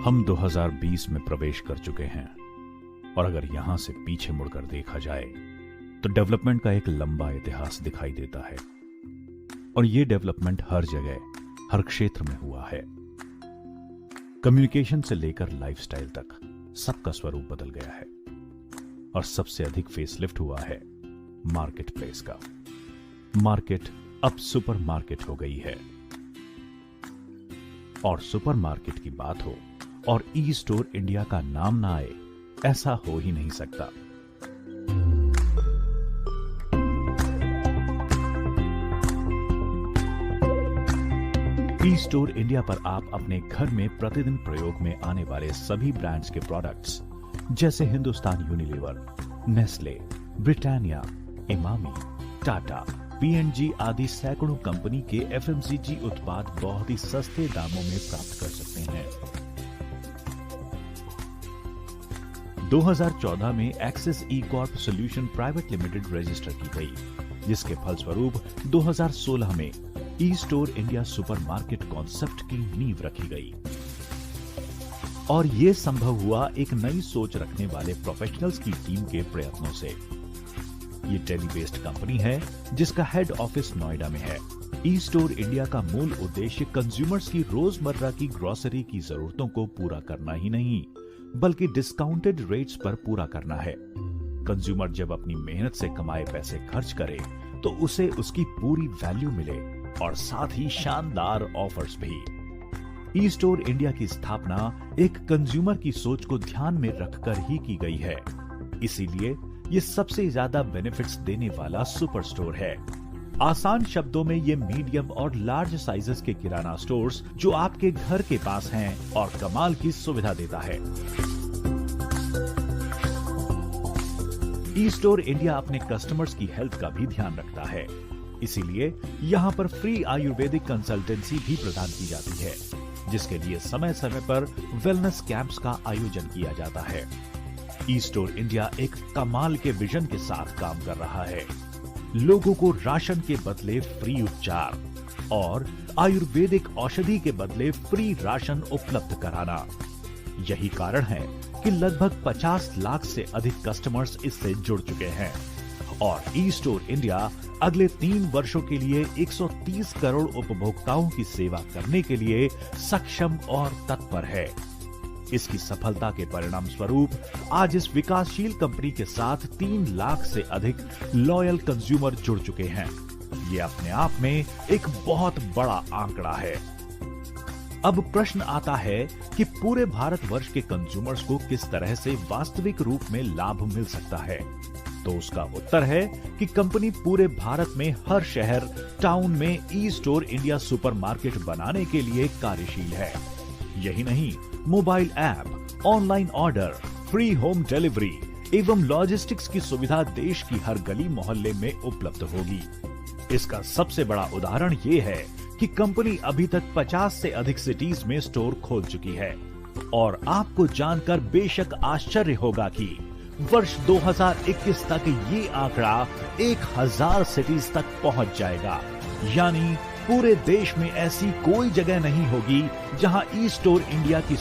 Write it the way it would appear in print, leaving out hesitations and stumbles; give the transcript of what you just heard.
हम 2020 में प्रवेश कर चुके हैं और अगर यहां से पीछे मुड़कर देखा जाए तो डेवलपमेंट का एक लंबा इतिहास दिखाई देता है। और यह डेवलपमेंट हर जगह, हर क्षेत्र में हुआ है। कम्युनिकेशन से लेकर लाइफस्टाइल तक सबका स्वरूप बदल गया है और सबसे अधिक फेसलिफ्ट हुआ है मार्केट प्लेस का। मार्केट अब सुपर मार्केट हो गई है और सुपर मार्केट की बात हो और ई स्टोर इंडिया का नाम ना आए, ऐसा हो ही नहीं सकता। ई स्टोर इंडिया पर आप अपने घर में प्रतिदिन प्रयोग में आने वाले सभी ब्रांड्स के प्रोडक्ट्स जैसे Hindustan Unilever, Nestle, Britannia, Emami, Tata, P&G आदि सैकड़ों कंपनी के FMCG उत्पाद बहुत ही सस्ते दामों में प्राप्त कर सकते हैं। 2014 में access e corp solution private limited register की गई, जिसके फलस्वरूप 2016 में e store India supermarket concept की नींव रखी गई। और यह संभव हुआ एक नई सोच रखने वाले प्रोफेशनल्स की टीम के प्रयत्नों से। ये टेली बेस्ड कंपनी है जिसका हेड ऑफिस नोएडा में है। ई स्टोर इंडिया का मूल उद्देश्य कंज्यूमर्स की रोजमर्रा की ग्रोसरी की जरूरतों को पूरा करना ही नहीं, बल्कि डिस्काउंटेड रेट्स पर पूरा करना है। कंज्यूमर जब अपनी मेहनत से कमाए पैसे खर्च करे तो उसे उसकी पूरी वैल्यू मिले और साथ ही शानदार ऑफर्स भी। ई स्टोर इंडिया की स्थापना एक कंज्यूमर की सोच को ध्यान में रखकर ही की गई है, इसीलिए ये सबसे ज्यादा बेनिफिट्स देने वाला सुपर स्टोर है। आसान शब्दों में ये मीडियम और लार्ज साइजेस के किराना स्टोर्स जो आपके घर के पास हैं और कमाल की सुविधा देता है। ई स्टोर इंडिया अपने कस्टमर्स की हेल्थ का भी ध्यान रखता है, इसीलिए यहाँ पर फ्री आयुर्वेदिक कंसल्टेंसी भी प्रदान की जाती है, जिसके लिए समय समय पर वेलनेस कैंप्स का आयोजन किया जाता है। ई स्टोर इंडिया एक कमाल के विजन के साथ काम कर रहा है। लोगों को राशन के बदले फ्री उपचार और आयुर्वेदिक औषधि के बदले फ्री राशन उपलब्ध कराना। यही कारण है कि लगभग 50 लाख से अधिक कस्टमर्स इससे जुड़ चुके हैं और ई स्टोर इंडिया अगले 3 वर्षों के लिए 130 करोड़ उपभोक्ताओं की सेवा करने के लिए सक्षम और तत्पर है। इसकी सफलता के परिणाम स्वरूप आज इस विकासशील कंपनी के साथ 3 लाख से अधिक लॉयल कंज्यूमर जुड़ चुके हैं। ये अपने आप में एक बहुत बड़ा आंकड़ा है। अब प्रश्न आता है कि पूरे भारतवर्ष के कंज्यूमर्स को किस तरह से वास्तविक रूप में लाभ मिल सकता है, तो उसका उत्तर है कि कंपनी पूरे भारत में हर शहर, टाउन में ई स्टोर इंडिया सुपरमार्केट बनाने के लिए कार्यशील है। यही नहीं, mobile app, online order, free home delivery एवं लॉजिस्टिक्स की सुविधा देश की हर गली मोहल्ले में उपलब्ध होगी। इसका सबसे बड़ा उदाहरण ये है कि कंपनी अभी तक 50 से अधिक सिटीज में स्टोर खोल चुकी है और आपको जानकर बेशक आश्चर्य होगा कि वर्ष 2021 तक ये आंकड़ा 1000 सिटीज तक पहुंच जाएगा। यानी पूरे देश में ऐसी कोई जगह नहीं होगी जहां ई स्टोर इंडिया की